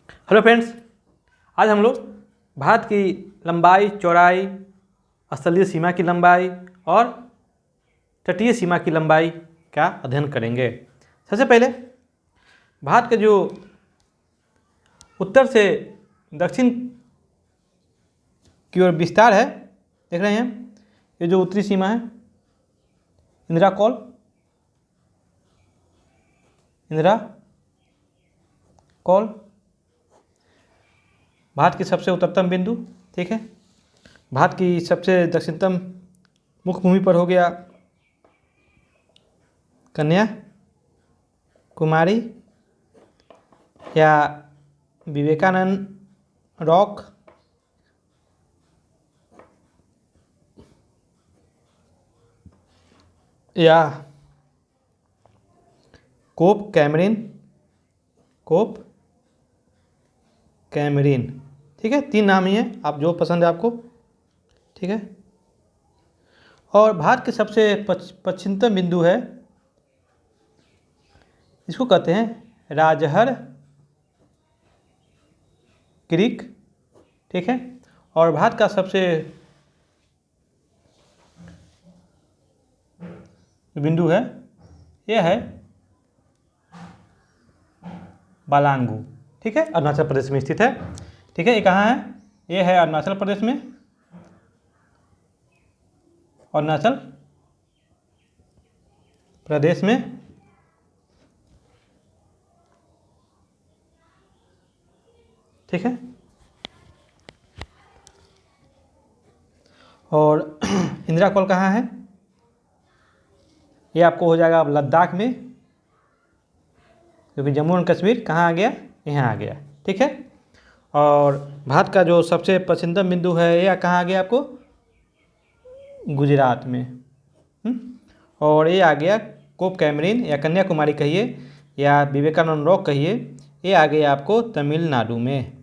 Hello friends, आज हम लोग भारत की लंबाई, चौड़ाई, स्थलीय सीमा की लंबाई और तटीय सीमा की लंबाई का अध्ययन करेंगे। सबसे पहले भारत के जो उत्तर से दक्षिण की ओर विस्तार है, देख रहे हैं, ये जो उत्तरी सीमा है इंदिरा कॉल भारत की सबसे उत्तरतम बिंदु, ठीक है। भारत की सबसे दक्षिणतम मुख्य भूमि पर हो गया कन्याकुमारी या विवेकानंद रॉक, या कोप कैमरीन, ठीक है। 3 नाम ही है, आप जो पसंद है आपको, ठीक है। और भारत के सबसे पश्चिमतम बिंदु है, इसको कहते हैं राजहर क्रीक, ठीक है। और भारत का सबसे बिंदु है, यह है बालांगू, ठीक है, अरुणाचल प्रदेश में स्थित है, ठीक है। ये कहाँ है? ये है अरुणाचल प्रदेश में, अरुणाचल प्रदेश में, ठीक है। और इंदिरा कॉल कहाँ है? ये आपको हो जाएगा अब लद्दाख में, क्योंकि जम्मू एंड कश्मीर कहाँ आ गया? यहाँ आ गया, ठीक है। और भारत का जो सबसे पश्चिमतम बिंदु है, यह कहाँ आ गया आपको? गुजरात में। और ये आ गया कोप कैमरीन या कन्याकुमारी कहिए या विवेकानंद रॉक कहिए, ये आ गया आपको तमिलनाडु में।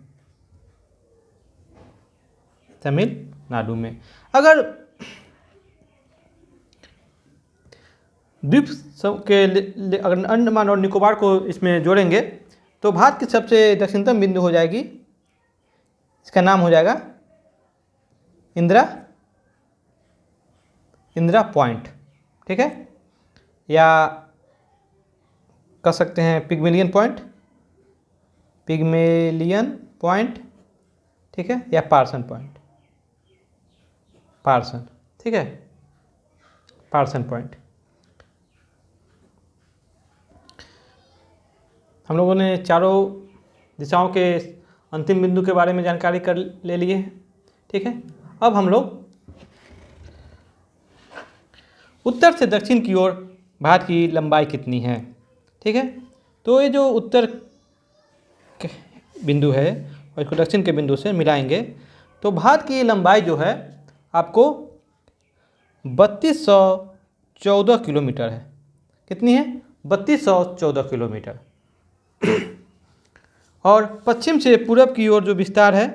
अगर द्वीप के अगर अंडमान और निकोबार को इसमें जोड़ेंगे तो भारत की सबसे दक्षिणतम बिंदु हो जाएगी, इसका नाम हो जाएगा इंदिरा पॉइंट, ठीक है। या कह सकते हैं पिग्मेलियन पॉइंट, ठीक है, या पार्सन पॉइंट, ठीक है, पार्सन पॉइंट। हम लोगों ने चारों दिशाओं के अंतिम बिंदु के बारे में जानकारी कर ले लिए, ठीक है। अब हम लोग उत्तर से दक्षिण की ओर भारत की लंबाई कितनी है, ठीक है। तो ये जो उत्तर के बिंदु है और इसको दक्षिण के बिंदु से मिलाएंगे तो भारत की लंबाई जो है आपको 3214 किलोमीटर है। कितनी है? 3214 किलोमीटर। और पश्चिम से पूरब की ओर जो विस्तार है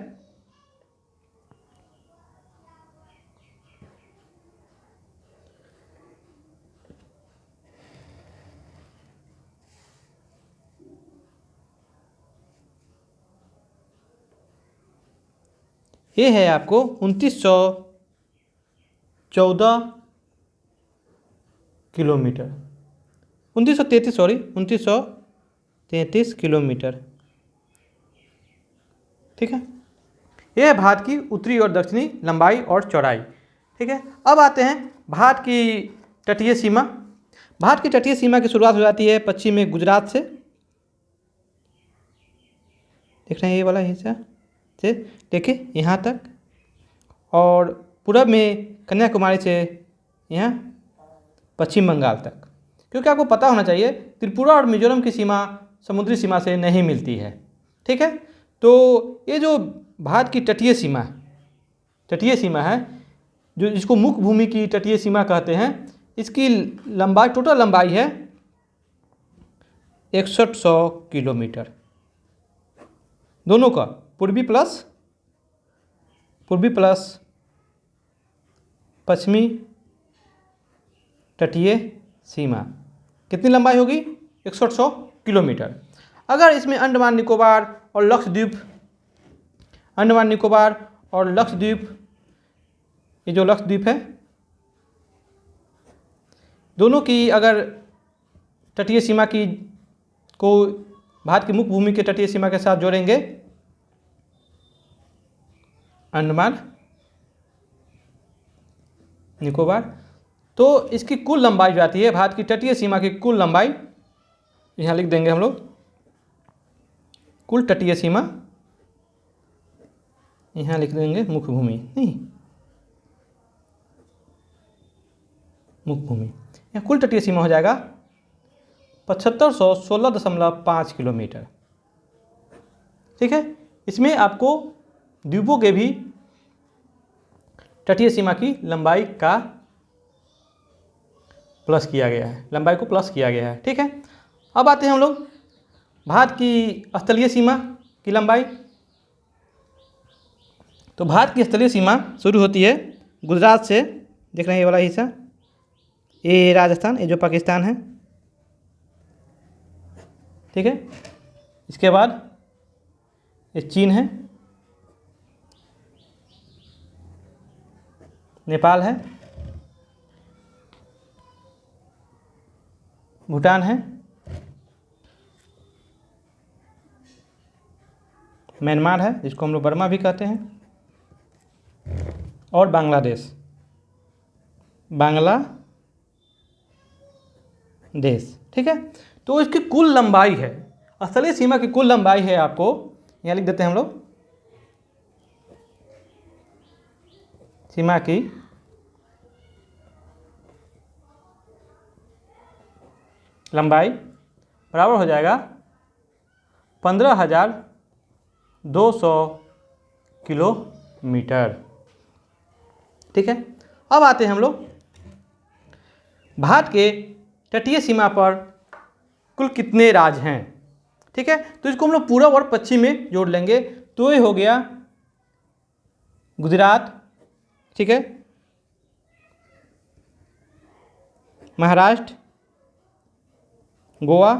ये है आपको 2914 किलोमीटर, 2933 किलोमीटर, ठीक है। यह है भारत की उत्तरी और दक्षिणी लंबाई और चौड़ाई, ठीक है। अब आते हैं भारत की तटीय सीमा। भारत की तटीय सीमा की शुरुआत हो जाती है पश्चिम में गुजरात से, देख रहे हैं ये वाला हिस्सा से देखिए यहाँ तक, और पूरब में कन्याकुमारी से यहाँ पश्चिम बंगाल तक। क्योंकि आपको पता होना चाहिए त्रिपुरा और मिजोरम की सीमा समुद्री सीमा से नहीं मिलती है, ठीक है। तो ये जो भारत की तटीय सीमा है, जो इसको मुख्य भूमि की तटीय सीमा कहते हैं, इसकी लंबाई, टोटल लंबाई है 6100 किलोमीटर, दोनों का, पूर्वी प्लस पश्चिमी तटीय सीमा। कितनी लंबाई होगी? 6100 किलोमीटर। अगर इसमें अंडमान निकोबार और लक्षद्वीप, अंडमान निकोबार और लक्षद्वीप, ये जो लक्षद्वीप है, दोनों की अगर तटीय सीमा की को भारत की मुख्य भूमि के तटीय सीमा के साथ जोड़ेंगे, अंडमान निकोबार, तो इसकी कुल लंबाई जो आती है भारत की तटीय सीमा की कुल लंबाई, यहाँ लिख देंगे हम लोग, कुल तटीय सीमा, यहाँ लिख देंगे मुख्य भूमि, नहीं मुख्य भूमि, यहाँ कुल तटीय सीमा हो जाएगा 7516.5 किलोमीटर। ठीक है, इसमें आपको द्वीपों के भी तटीय सीमा की लंबाई का प्लस किया गया है, लंबाई को प्लस किया गया है। ठीक है, अब आते हैं हम लोग भारत की स्थलीय सीमा की लंबाई। तो भारत की स्थलीय सीमा शुरू होती है गुजरात से, देख रहे हैं ये वाला हिस्सा, ये राजस्थान, ये जो पाकिस्तान है। ठीक है, इसके बाद ये चीन है, नेपाल है, भूटान है, म्यांमार है जिसको हम लोग बर्मा भी कहते हैं, और बांग्लादेश, बांग्लादेश। ठीक है, तो इसकी कुल लंबाई है, स्थलीय सीमा की कुल लंबाई है, आपको यहाँ लिख देते हैं हम लोग, सीमा की लंबाई बराबर हो जाएगा 15,200 किलोमीटर। ठीक है, अब आते हैं हम लोग भारत के तटीय सीमा पर कुल कितने राज्य हैं। ठीक है, तो इसको हम लोग पूर्व और पश्चिम में जोड़ लेंगे, तो ये हो गया गुजरात, ठीक है, महाराष्ट्र, गोवा,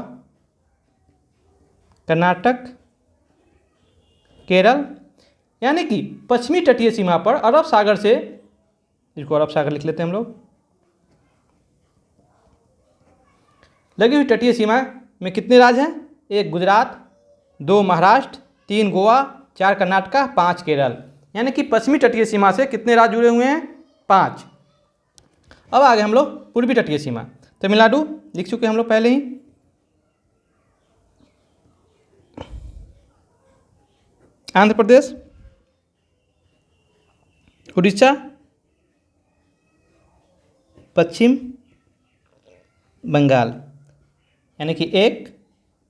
कर्नाटक, केरल, यानी कि पश्चिमी तटीय सीमा पर अरब सागर से, जिसको अरब सागर लिख लेते हैं हम लोग, लगी हुई तटीय सीमा में कितने राज्य हैं? 1 गुजरात, 2 महाराष्ट्र, 3 गोवा, 4 कर्नाटका, 5 केरल, यानी कि पश्चिमी तटीय सीमा से कितने राज्य जुड़े हुए हैं? 5। अब आगे हम लोग पूर्वी तटीय सीमा, तमिलनाडु लिख चुके हम लोग पहले ही, आंध्र प्रदेश, उड़ीसा, पश्चिम बंगाल, यानी कि 1,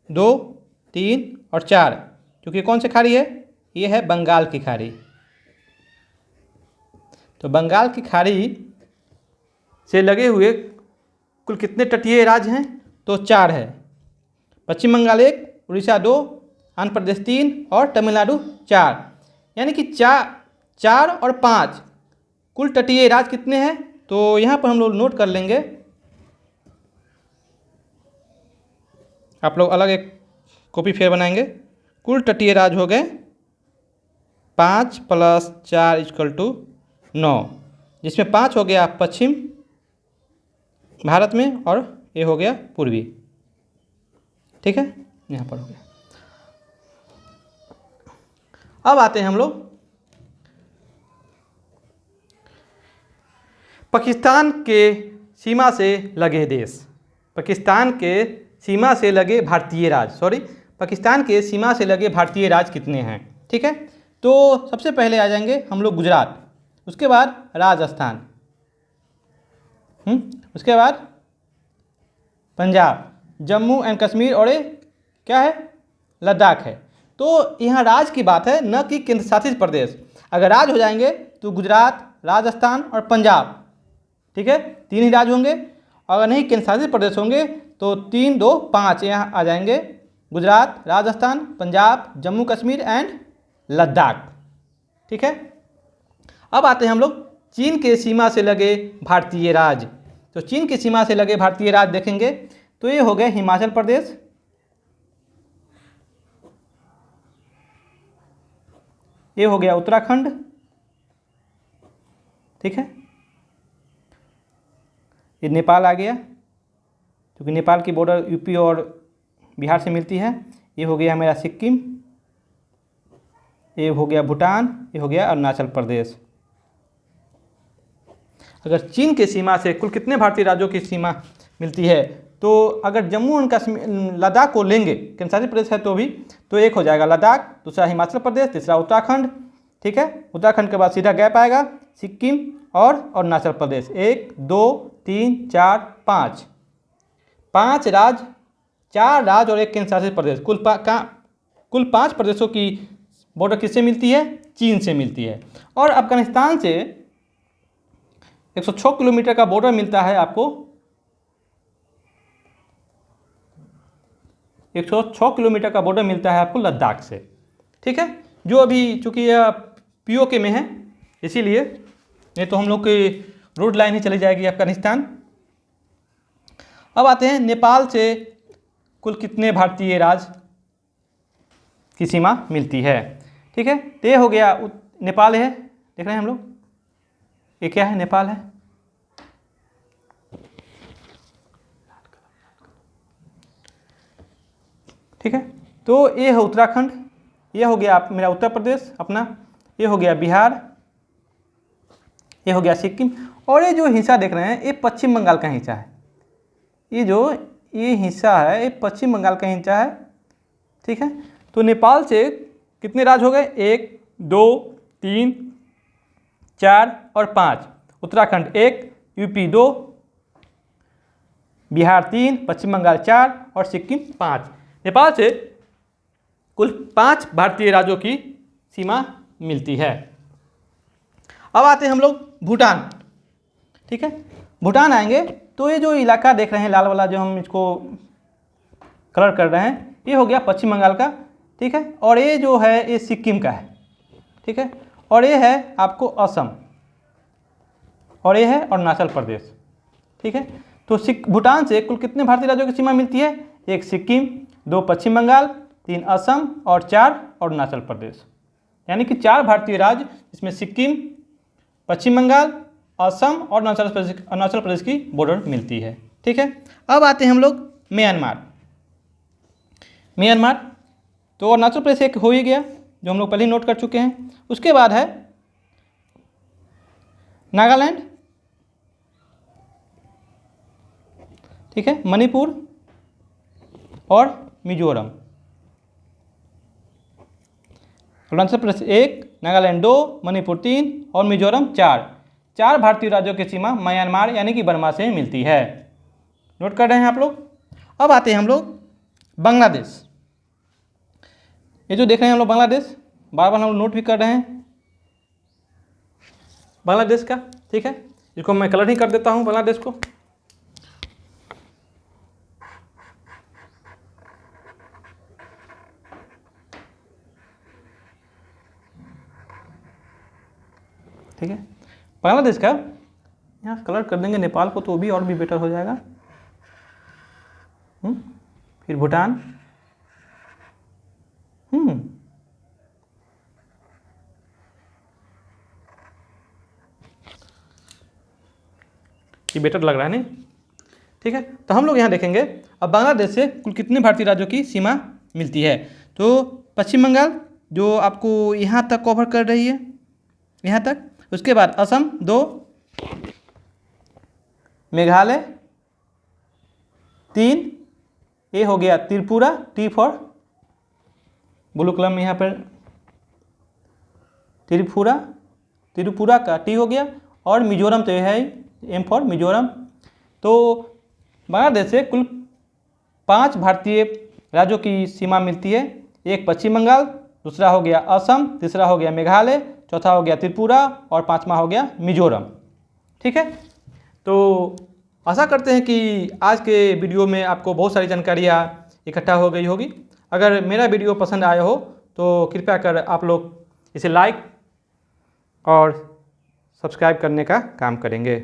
2, 3 और 4, क्योंकि कौन सी खाड़ी है? ये है बंगाल की खाड़ी। तो बंगाल की खाड़ी से लगे हुए कुल कितने तटीय राज्य हैं? तो 4 है, पश्चिम बंगाल 1, उड़ीसा 2, आंध्र प्रदेश 3 और तमिलनाडु 4, यानी कि 4 और 5 कुल तटीय राज्य कितने हैं? तो यहाँ पर हम लोग नोट कर लेंगे, आप लोग अलग एक कॉपी फेयर बनाएंगे। कुल तटीय राज्य हो गए 5 + 4 = 9, जिसमें 5 हो गया पश्चिम भारत में और ये हो गया पूर्वी। ठीक है, यहाँ पर हो गया। अब आते हैं हम लोग पाकिस्तान के सीमा से लगे देश, पाकिस्तान के सीमा से लगे भारतीय राज्य, पाकिस्तान के सीमा से लगे भारतीय राज्य कितने हैं? ठीक है, तो सबसे पहले आ जाएंगे हम लोग गुजरात, उसके बाद राजस्थान, उसके बाद पंजाब, जम्मू एंड कश्मीर और ये क्या है? लद्दाख है। तो यहाँ राज्य की बात है, न कि केंद्र शासित प्रदेश। अगर राज्य हो जाएंगे तो गुजरात, राजस्थान और पंजाब, ठीक है, 3 ही राज्य होंगे। अगर नहीं केंद्र शासित प्रदेश होंगे तो 3, 2, 5 यहाँ आ जाएंगे, गुजरात, राजस्थान, पंजाब, जम्मू कश्मीर एंड लद्दाख। ठीक है, अब आते हैं हम लोग चीन के सीमा से लगे भारतीय राज्य। तो चीन की सीमा से लगे भारतीय राज्य देखेंगे तो ये हो गए हिमाचल प्रदेश, ये हो गया उत्तराखंड, ठीक है। ये नेपाल आ गया, क्योंकि नेपाल की बॉर्डर यूपी और बिहार से मिलती है। ये हो गया मेरा सिक्किम, ये हो गया भूटान, ये हो गया अरुणाचल प्रदेश। अगर चीन के सीमा से कुल कितने भारतीय राज्यों की सीमा मिलती है, तो अगर जम्मू एंड कश्मीर लद्दाख को लेंगे, केंद्रशासित प्रदेश है तो भी, तो एक हो जाएगा लद्दाख, दूसरा हिमाचल प्रदेश, तीसरा उत्तराखंड, ठीक है। उत्तराखंड के बाद सीधा गैप आएगा सिक्किम और अरुणाचल प्रदेश। 1 2 3 4 5 5 राज्य, 4 राज्य और 1 केंद्रशासित प्रदेश, कुल 5 प्रदेशों की बॉर्डर किससे मिलती है? चीन से मिलती है। और अफगानिस्तान से 106 किलोमीटर का बॉर्डर मिलता है आपको, 106 किलोमीटर का बॉर्डर मिलता है आपको लद्दाख से, ठीक है। जो अभी चूँकि यह पीओके में है इसीलिए, नहीं तो हम लोग की रोड लाइन ही चली जाएगी अफगानिस्तान। अब आते हैं नेपाल से कुल कितने भारतीय राज्य की सीमा मिलती है, ठीक है। तो ये हो गया नेपाल है, देख रहे हैं हम लोग, ये क्या है? नेपाल है, ठीक है। तो ये है उत्तराखंड, ये हो गया मेरा उत्तर प्रदेश अपना, ये हो गया बिहार, ये हो गया सिक्किम, और ये जो हिस्सा देख रहे हैं ये पश्चिम बंगाल का हिस्सा है। ये हिस्सा है ये पश्चिम बंगाल का हिस्सा है, ठीक है। तो नेपाल से कितने राज्य हो गए? 1 2 3 4 और 5। उत्तराखंड 1, यूपी 2, बिहार 3, पश्चिम बंगाल 4 और सिक्किम 5। नेपाल से कुल 5 भारतीय राज्यों की सीमा मिलती है। अब आते हैं हम लोग भूटान, ठीक है। भूटान आएंगे तो ये जो इलाका देख रहे हैं लाल वाला, जो हम इसको कलर कर रहे हैं, ये हो गया पश्चिम बंगाल का, ठीक है। और ये जो है ये सिक्किम का है, ठीक है। और ये है आपको असम, और ये है अरुणाचल प्रदेश, ठीक है। तो भूटान से कुल कितने भारतीय राज्यों की सीमा मिलती है? 1 सिक्किम, 2 पश्चिम बंगाल, 3 असम और 4 अरुणाचल प्रदेश। यानी कि 4 भारतीय राज्य, जिसमें सिक्किम, पश्चिम बंगाल, असम और अरुणाचल प्रदेश की बॉर्डर मिलती है, ठीक है। अब आते हैं हम लोग म्यांमार। तो अरुणाचल प्रदेश एक हो ही गया, जो हम लोग पहले ही नोट कर चुके हैं। उसके बाद है नागालैंड, ठीक है, मणिपुर और मिजोरम। अरुणाचल प्रदेश 1, नागालैंड 2, मणिपुर 3 और मिजोरम 4 भारतीय राज्यों की सीमा म्यांमार यानी कि बर्मा से मिलती है। नोट कर रहे हैं आप लोग। अब आते हैं हम लोग बांग्लादेश। ये जो देख रहे हैं हम लोग बांग्लादेश, बार बार हम लोग नोट भी कर रहे हैं बांग्लादेश का, ठीक है। इसको मैं कलर ही कर देता हूँ बांग्लादेश को, ठीक है। बांग्लादेश का यहाँ कलर कर देंगे नेपाल को, तो भी और भी बेटर हो जाएगा। फिर भूटान, ये बेटर लग रहा है नहीं, ठीक है। तो हम लोग यहाँ देखेंगे अब बांग्लादेश से कुल कितने भारतीय राज्यों की सीमा मिलती है। तो पश्चिम बंगाल जो आपको यहाँ तक कवर कर रही है, यहाँ तक। उसके बाद असम 2, मेघालय 3, ये हो गया Tripura, T for blue colour में यहाँ पर त्रिपुरा का टी हो गया, और मिजोरम तो है एम फॉर मिजोरम। तो बांग्लादेश से कुल 5 भारतीय राज्यों की सीमा मिलती है। 1 पश्चिम बंगाल, दूसरा हो गया असम, तीसरा हो गया मेघालय, चौथा हो गया त्रिपुरा और 5वां हो गया मिजोरम, ठीक है। तो आशा करते हैं कि आज के वीडियो में आपको बहुत सारी जानकारियाँ इकट्ठा हो गई होगी। अगर मेरा वीडियो पसंद आया हो तो कृपया कर आप लोग इसे लाइक और सब्सक्राइब करने का काम करेंगे।